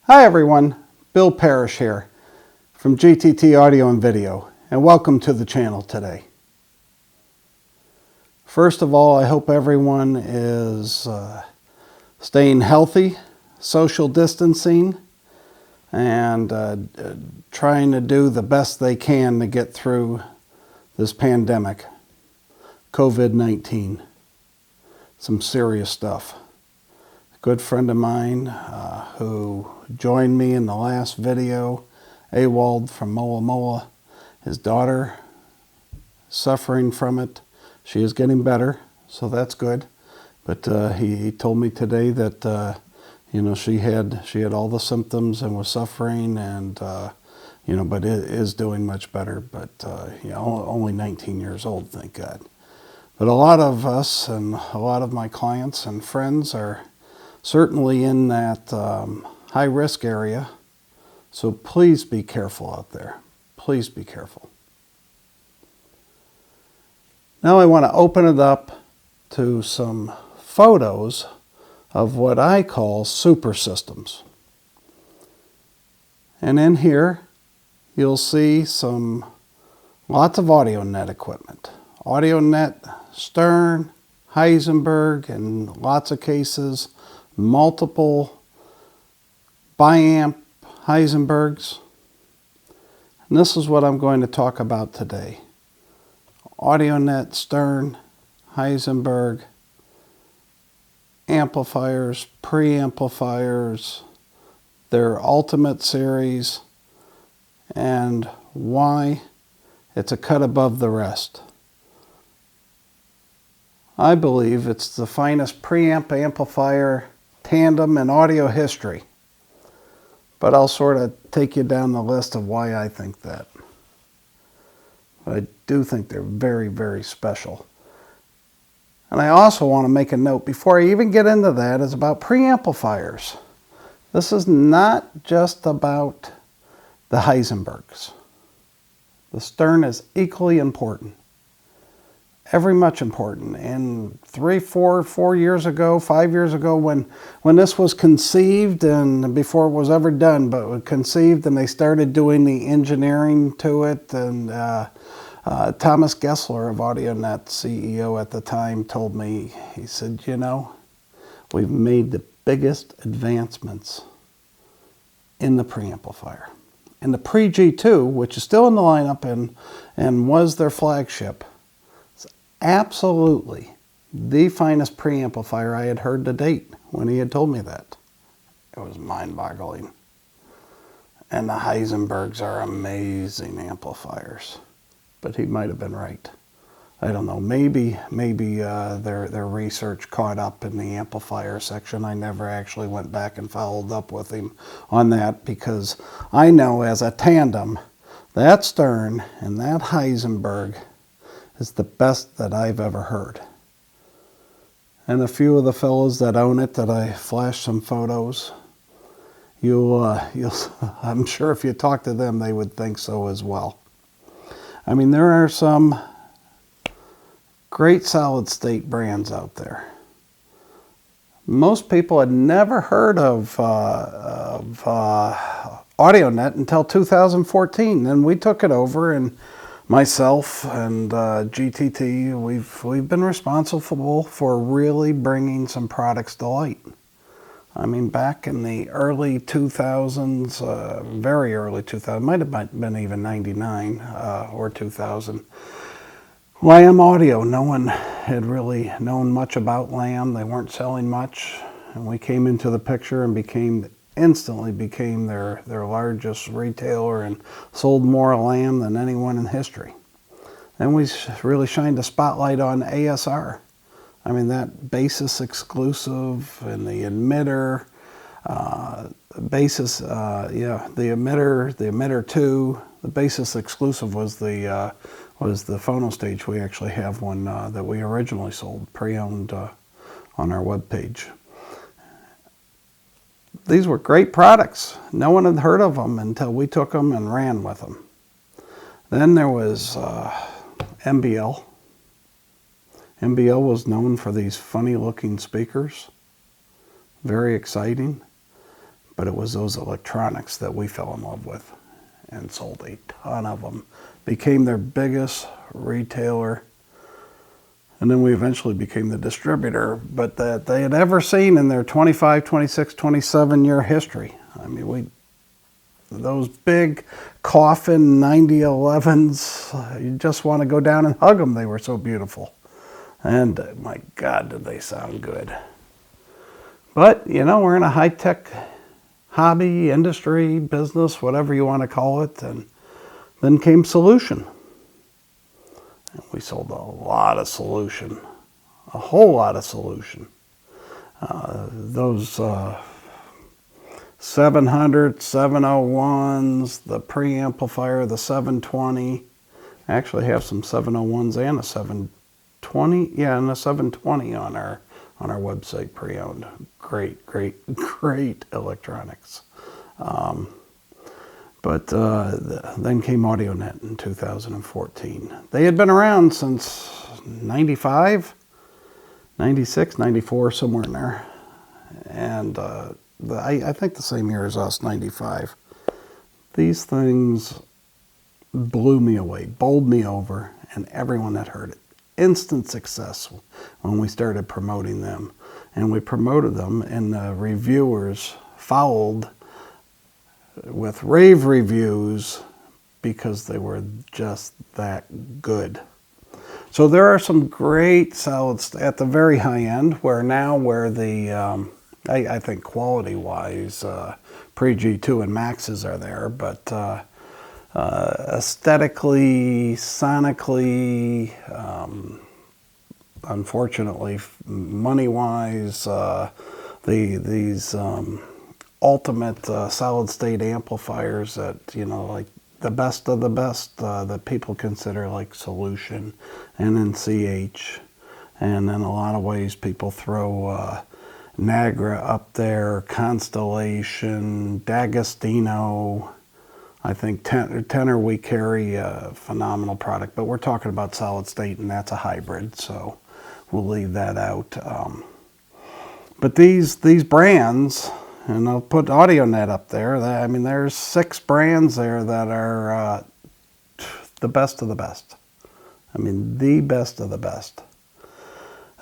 Hi everyone, Bill Parish here from GTT Audio and Video, and welcome to the channel today. First of all, I hope everyone is staying healthy, social distancing, and trying to do the best they can to get through this pandemic, COVID-19. Some serious stuff. A good friend of mine who joined me in the last video, Awald from Mola Mola, his daughter suffering from it. She is getting better, so that's good. But he told me today that she had all the symptoms and was suffering, and but it is doing much better. But only 19 years old, thank God. But a lot of us and a lot of my clients and friends are certainly in that high-risk area, so please be careful out there. Please be careful. Now I want to open it up to some photos of what I call super systems. And in here, you'll see lots of Audionet equipment. Audionet Stern-Heisenberg, in lots of cases, multiple biamp Heisenbergs. And this is what I'm going to talk about today. Audionet Stern-Heisenberg amplifiers, preamplifiers, their Ultimate series, and why it's a cut above the rest. I believe it's the finest preamp amplifier tandem in audio history. But I'll sort of take you down the list of why I think that. But I do think they're very, very special. And I also want to make a note before I even get into that is about preamplifiers. This is not just about the Heisenbergs. The Stern is equally important. Very much important. And 4 years ago, 5 years ago, when this was conceived, and before it was ever done, but it was conceived and they started doing the engineering to it, and Thomas Gessler of Audionet, CEO at the time, told me, he said, we've made the biggest advancements in the preamplifier. And the Pre-G2, which is still in the lineup and was their flagship, absolutely the finest preamplifier I had heard to date when he had told me that. It was mind-boggling. And the Heisenbergs are amazing amplifiers. But he might have been right. I don't know. Maybe their research caught up in the amplifier section. I never actually went back and followed up with him on that, because I know as a tandem, that Stern and that Heisenberg is the best that I've ever heard. And a few of the fellows that own it, that I flashed some photos, I'm sure if you talk to them, they would think so as well. I mean, there are some great solid state brands out there. Most people had never heard of Audionet until 2014, and we took it over, and myself and GTT, we've been responsible for really bringing some products to light. I mean, back in the early 2000s, very early 2000s, might have been even 99 or 2000. Lamb Audio, no one had really known much about Lamb. They weren't selling much, and we came into the picture and instantly became their largest retailer and sold more Lamb than anyone in history. Then we really shined a spotlight on ASR. I mean, that basis exclusive and the emitter, the emitter 2, the basis exclusive was the phono stage. We actually have one that we originally sold, pre-owned on our webpage. These were great products. No one had heard of them until we took them and ran with them. Then there was MBL. MBL was known for these funny looking speakers. Very exciting. But it was those electronics that we fell in love with and sold a ton of them. Became their biggest retailer. And then we eventually became the distributor, but that they had ever seen in their 25, 26, 27-year history. I mean, those big coffin 9011s, you just want to go down and hug them. They were so beautiful. And my God, did they sound good. But, you know, we're in a high-tech hobby, industry, business, whatever you want to call it. And then came Solution. And we sold a lot of Solution, a whole lot of Solution. Those 700, 701s, the preamplifier, the 720. I actually have some 701s and a 720. Yeah, and a 720 on our website pre-owned. Great, great, great electronics. But then came Audionet in 2014. They had been around since 95, 96, 94, somewhere in there. And I think the same year as us, 95. These things blew me away, bowled me over, and everyone that heard it. Instant success when we started promoting them. And we promoted them, and the reviewers followed with rave reviews because they were just that good. So there are some great solids at the very high end where the I think quality-wise pre-G2 and Maxes are there, but aesthetically, sonically, unfortunately, money-wise, these ultimate solid-state amplifiers that, you know, like the best of the best that people consider like Solution and NCH. And in a lot of ways, people throw Nagra up there, Constellation, D'Agostino. I think Tenor we carry a phenomenal product, but we're talking about solid state, and that's a hybrid, so we'll leave that out. But these brands, and I'll put Audionet up there. I mean, there's 6 brands there that are the best of the best. I mean, the best of the best.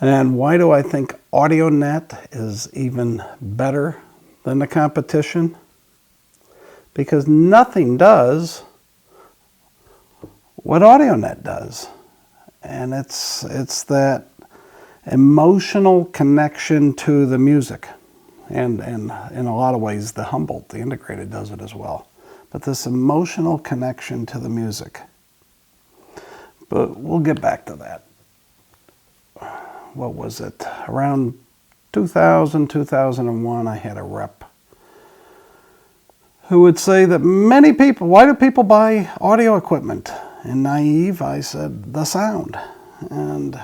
And why do I think Audionet is even better than the competition? Because nothing does what Audionet does. And it's that emotional connection to the music. And in a lot of ways, the Humboldt, the integrated, does it as well. But this emotional connection to the music. But we'll get back to that. What was it? Around 2000, 2001, I had a rep who would say that many people, why do people buy audio equipment? And naive, I said, the sound. And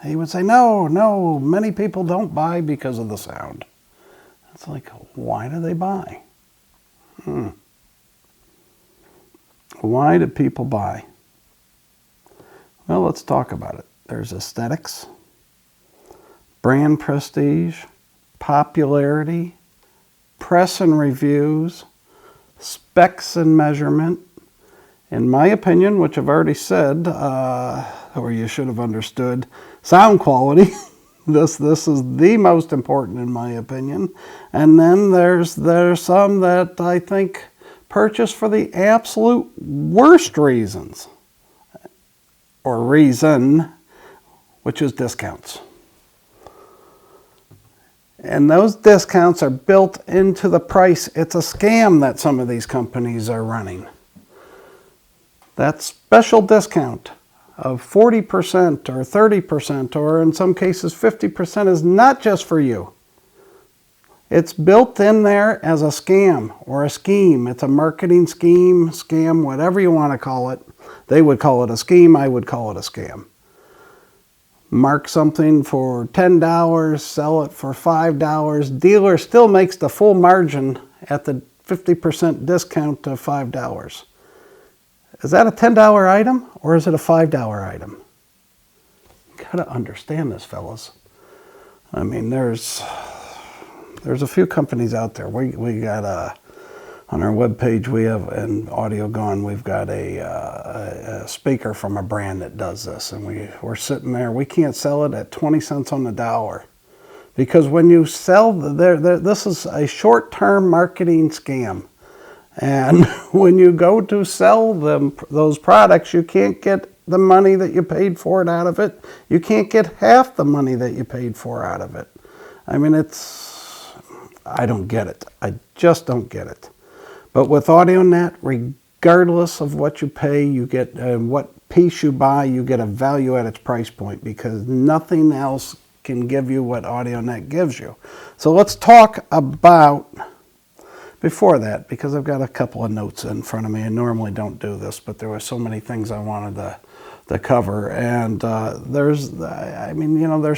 he would say, no, many people don't buy because of the sound. It's like, why do they buy? Why do people buy? Well, let's talk about it. There's aesthetics, brand prestige, popularity, press and reviews, specs and measurement. In my opinion, which I've already said, or you should have understood, sound quality. This is the most important in my opinion. And then there's some that I think purchase for the absolute worst reasons, or reason, which is discounts. And those discounts are built into the price. It's a scam that some of these companies are running. That special discount of 40% or 30% or in some cases 50% is not just for you. It's built in there as a scam or a scheme. It's a marketing scheme, scam, whatever you want to call it. They would call it a scheme. I would call it a scam. Mark something for $10, sell it for $5. Dealer still makes the full margin at the 50% discount to $5. Is that a $10 item or is it a $5 item? You gotta understand this, fellas. I mean, there's there's a few companies out there. We got on our webpage, we have, in Audio Gone, we've got a speaker from a brand that does this. And we're sitting there, we can't sell it at 20 cents on the dollar. Because when you sell, this is a short-term marketing scam. And when you go to sell them those products, you can't get the money that you paid for it out of it. You can't get half the money that you paid for out of it. I mean, I don't get it. I just don't get it. But with Audionet, regardless of what you pay, you get what piece you buy, you get a value at its price point, because nothing else can give you what Audionet gives you. So let's talk about, before that, because I've got a couple of notes in front of me. I normally don't do this, but there were so many things I wanted to cover. And there's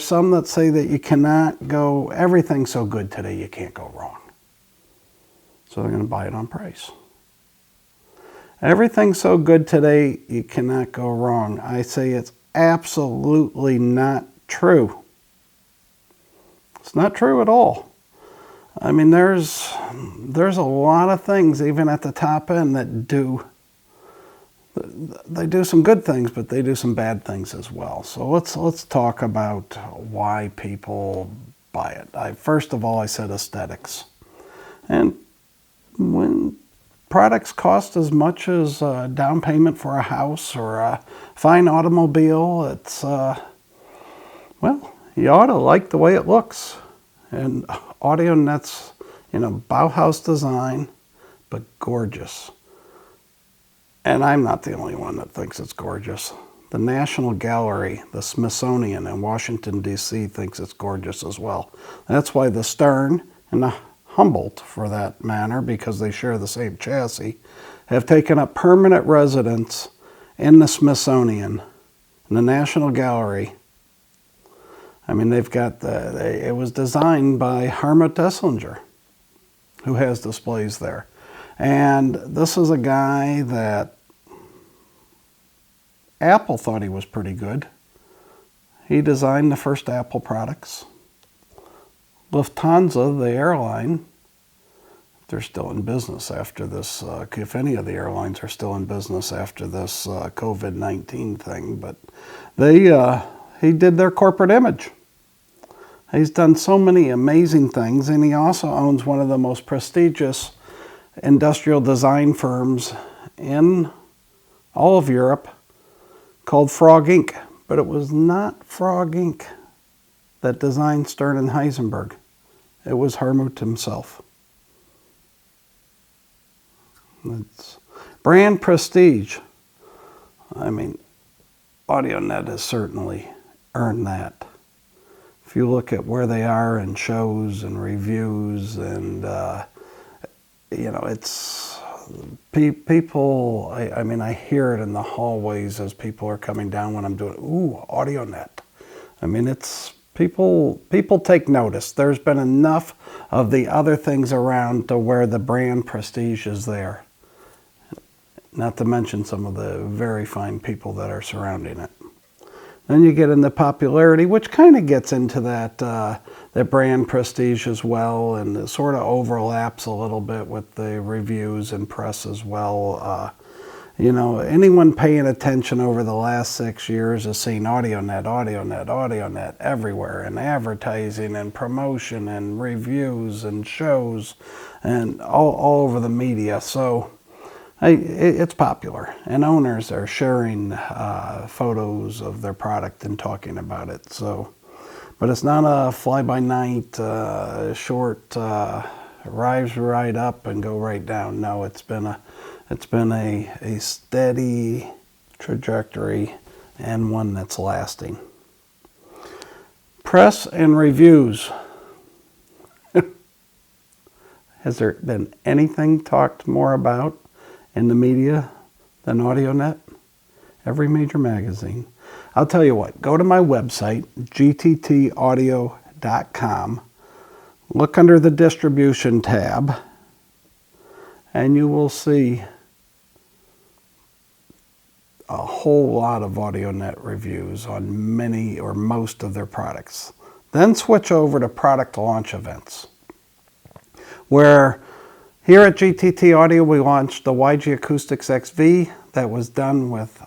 some that say that you cannot go, everything's so good today, you can't go wrong. So they're going to buy it on price. Everything's so good today, you cannot go wrong. I say it's absolutely not true. It's not true at all. I mean, there's a lot of things, even at the top end, that they do some good things, but they do some bad things as well. So let's talk about why people buy it. First of all, I said aesthetics. And when products cost as much as a down payment for a house or a fine automobile, it's, well, you ought to like the way it looks. And Audionet's, Bauhaus design, but gorgeous. And I'm not the only one that thinks it's gorgeous. The National Gallery, the Smithsonian in Washington, D.C. thinks it's gorgeous as well. That's why the Stern and the Humboldt, for that matter, because they share the same chassis, have taken up permanent residence in the Smithsonian, in the National Gallery. I mean, they've got it was designed by Harmut Esslinger, who has displays there. And this is a guy that Apple thought he was pretty good. He designed the first Apple products. Lufthansa, the airline, they're still in business after this, if any of the airlines are still in business after this COVID-19 thing, but he did their corporate image. He's done so many amazing things, and he also owns one of the most prestigious industrial design firms in all of Europe called Frog Inc. But it was not Frog Inc. that designed Stern-Heisenberg. It was Harmut himself. It's brand prestige. I mean, Audionet has certainly earned that. If you look at where they are in shows and reviews, and it's people. I mean, I hear it in the hallways as people are coming down when I'm doing. Ooh, Audionet. I mean, it's people take notice. There's been enough of the other things around to where the brand prestige is there. Not to mention some of the very fine people that are surrounding it. Then you get into popularity, which kind of gets into that brand prestige as well, and it sort of overlaps a little bit with the reviews and press as well. Anyone paying attention over the last 6 years has seen Audionet everywhere, and advertising and promotion and reviews and shows and all over the media. So it's popular, and owners are sharing photos of their product and talking about it. So, but it's not a fly-by-night, short, rise right up and go right down. No, it's been a steady trajectory, and one that's lasting. Press and reviews. Has there been anything talked more about in the media than Audionet? Every major magazine. I'll tell you what, go to my website, gttaudio.com, look under the distribution tab, and you will see a whole lot of Audionet reviews on many or most of their products. Then switch over to product launch events. Where here at GTT Audio, we launched the YG Acoustics XV that was done with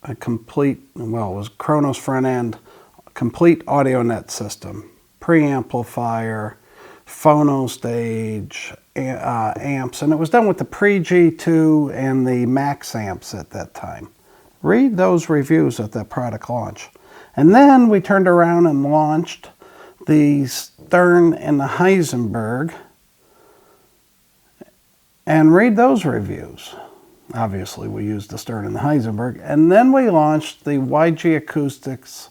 a complete, well, it was Kronos front end, complete Audionet system, preamplifier, phono stage, amps, and it was done with the pre-G2 and the max amps at that time. Read those reviews at that product launch. And then we turned around and launched the Stern and the Heisenberg, and read those reviews. Obviously, we used the Stern and the Heisenberg. And then we launched the YG Acoustics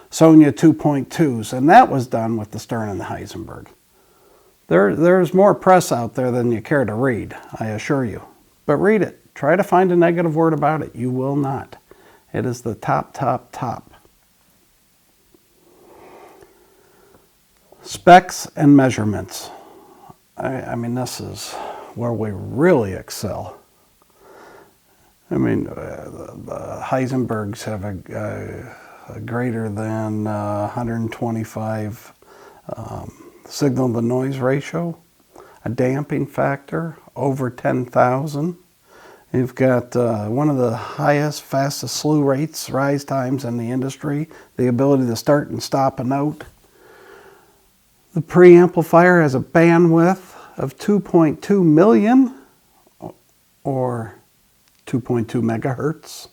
Sonia 2.2s, and that was done with the Stern and the Heisenberg. There's more press out there than you care to read, I assure you. But read it. Try to find a negative word about it. You will not. It is the top, top, top. Specs and measurements. I mean, this is where we really excel. I mean, the Heisenbergs have a greater than 125 signal to noise ratio, a damping factor over 10,000. You've got one of the highest, fastest slew rates, rise times in the industry, the ability to start and stop a note. The preamplifier has a bandwidth of 2.2 million or 2.2 megahertz,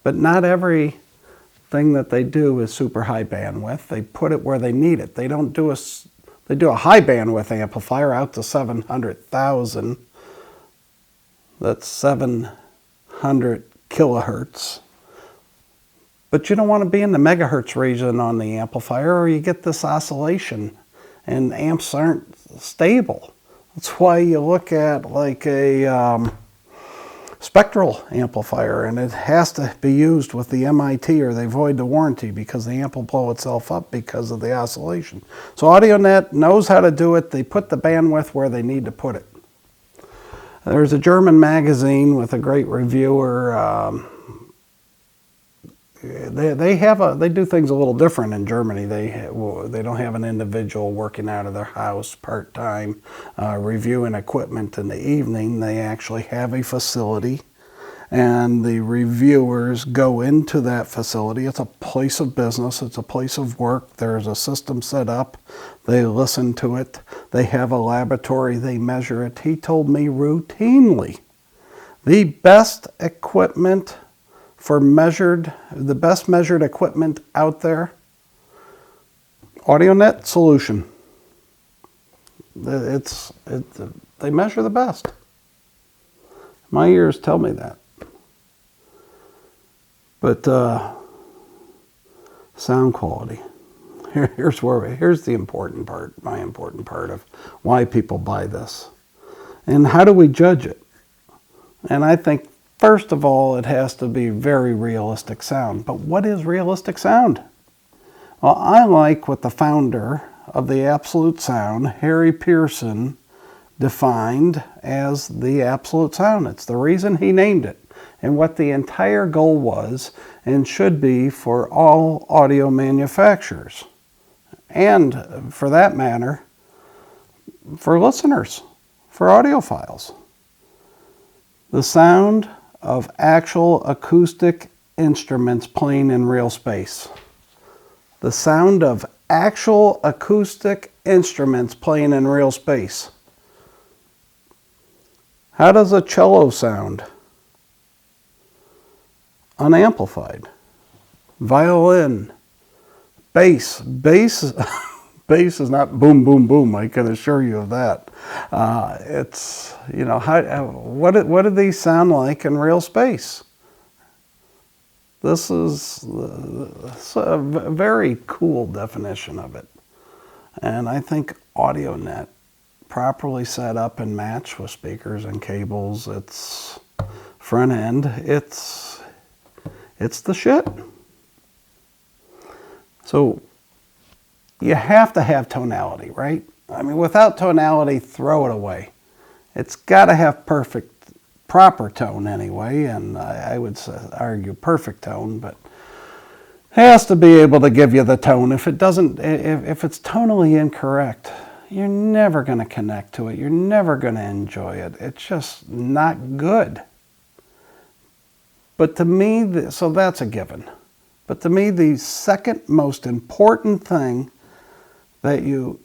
but not everything that they do is super high bandwidth. They put it where they need it. They don't do they do a high bandwidth amplifier out to 700,000. That's 700 kilohertz. But you don't want to be in the megahertz region on the amplifier, or you get this oscillation and amps aren't stable. That's why you look at like a spectral amplifier, and it has to be used with the MIT or they void the warranty because the amp will blow itself up because of the oscillation. So Audionet knows how to do it. They put the bandwidth where they need to put it. There's a German magazine with a great reviewer. They do things a little different in Germany. They don't have an individual working out of their house part-time reviewing equipment in the evening. They actually have a facility, and the reviewers go into that facility. It's a place of business. It's a place of work. There's a system set up. They listen to it. They have a laboratory. They measure it. He told me routinely, the best equipment the best measured equipment out there, Audionet solution. They measure the best. My ears tell me that. But sound quality. Here's the important part, my important part of why people buy this. And how do we judge it? And I think first of all, it has to be very realistic sound. But what is realistic sound? Well, I like what the founder of the Absolute Sound, Harry Pearson, defined as the absolute sound. It's the reason he named it, and what the entire goal was and should be for all audio manufacturers. And for that matter, for listeners, for audiophiles. The sound of actual acoustic instruments playing in real space. The sound of actual acoustic instruments playing in real space. How does a cello sound? Unamplified. Violin. Bass. Bass is not boom, boom, boom. I can assure you of that. It's, you know, what do these sound like in real space? This is a very cool definition of it. And I think Audionet, properly set up and matched with speakers and cables, its front end, it's the shit. So you have to have tonality, right? I mean, without tonality, throw it away. It's got to have proper tone anyway, and I would argue perfect tone, but it has to be able to give you the tone. If it doesn't, if it's tonally incorrect, you're never going to connect to it. You're never going to enjoy it. It's just not good. But to me, so that's a given. But to me, the second most important thing that you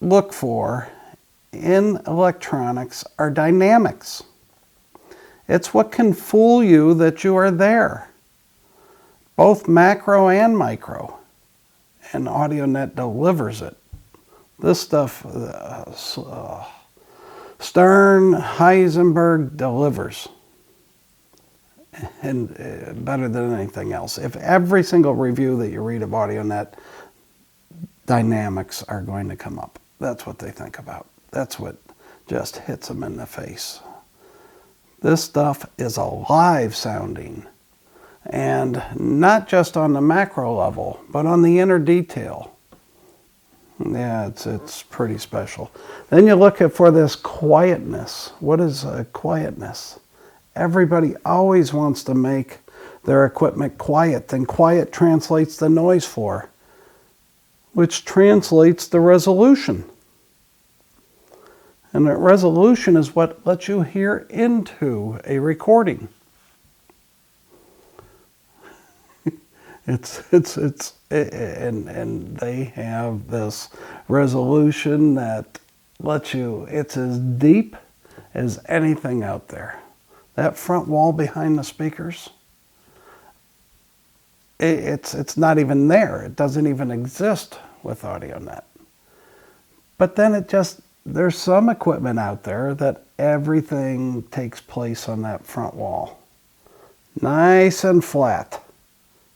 look for in electronics are dynamics. It's what can fool you that you are there, both macro and micro. And Audionet delivers it. This stuff, Stern-Heisenberg delivers. And better than anything else. If every single review that you read of Audionet, dynamics are going to come up. That's what they think about. That's what just hits them in the face. This stuff is alive sounding. And not just on the macro level, but on the inner detail. Yeah, it's pretty special. Then you look for this quietness. What is quietness? Everybody always wants to make their equipment quiet. Then quiet translates the noise floor, which translates the resolution. And that resolution is what lets you hear into a recording. And they have this resolution that lets you, it's as deep as anything out there. That front wall behind the speakers, it's not even there. It doesn't even exist with Audionet. But then there's some equipment out there that everything takes place on that front wall. Nice and flat.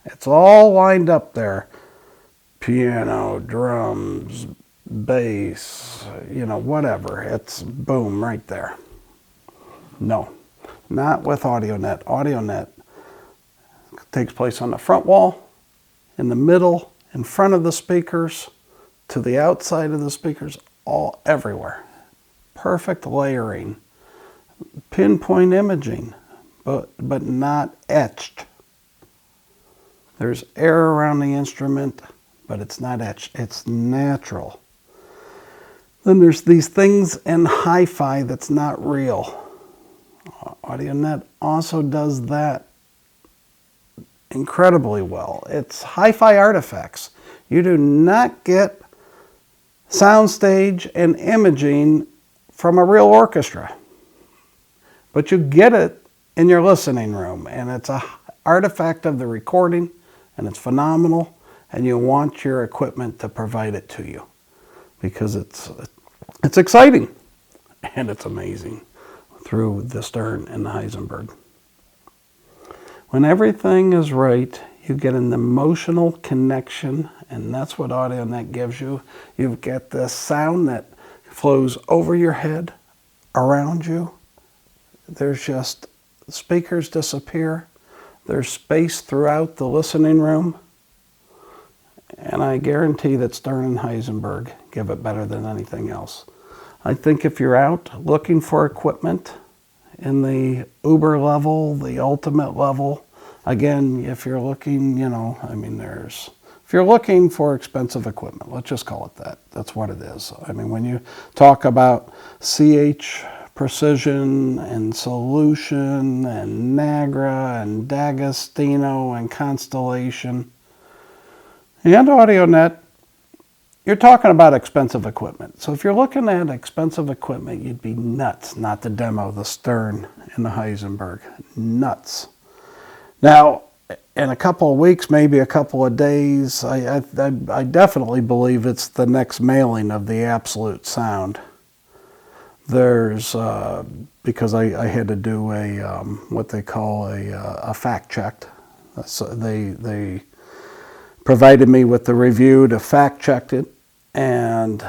It's all lined up there. Piano, drums, bass, whatever. It's boom right there. No. Not with Audionet. Audionet takes place on the front wall, in the middle, in front of the speakers, to the outside of the speakers, all everywhere. Perfect layering. Pinpoint imaging, but not etched. There's air around the instrument, but it's not etched. It's natural. Then there's these things in hi-fi that's not real. Audionet also does that incredibly well. It's hi-fi artifacts. You do not get soundstage and imaging from a real orchestra, but you get it in your listening room, and it's an artifact of the recording, and it's phenomenal, and you want your equipment to provide it to you because it's exciting and it's amazing through the Stern and the Heisenberg. When everything is right, you get an emotional connection, and that's what Audionet gives you. You get this sound that flows over your head, around you. There's just, speakers disappear. There's space throughout the listening room. And I guarantee that Stern and Heisenberg give it better than anything else. I think if you're out looking for equipment in the Uber level, the ultimate level, again, if you're looking, if you're looking for expensive equipment, let's just call it that. That's what it is. I mean, when you talk about CH Precision and Solution and Nagra and D'Agostino and Constellation and Audionet, you're talking about expensive equipment. So if you're looking at expensive equipment, you'd be nuts not to demo the Stern and the Heisenberg. Nuts. Now, in a couple of weeks, maybe a couple of days, I definitely believe it's the next mailing of the Absolute Sound. There's, because I had to do a, what they call a fact check. So they provided me with the review to fact check it, and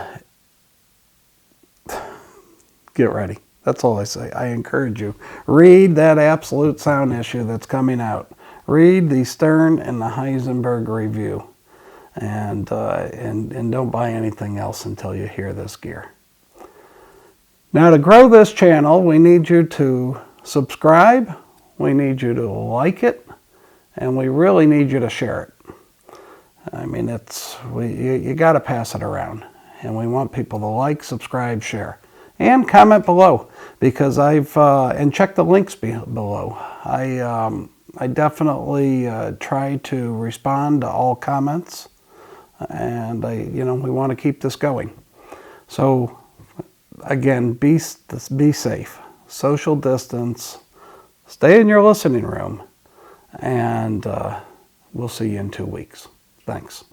get ready. That's all I say. I encourage you. Read that Absolute Sound issue that's coming out. Read the Stern and the Heisenberg review, and don't buy anything else until you hear this gear. Now, to grow this channel, we need you to subscribe, we need you to like it, and we really need you to share it. I mean, you got to pass it around. And we want people to like, subscribe, share, and comment below, because and check the links below. I definitely try to respond to all comments, and we want to keep this going. So again, be safe, social distance, stay in your listening room, and we'll see you in 2 weeks. Thanks.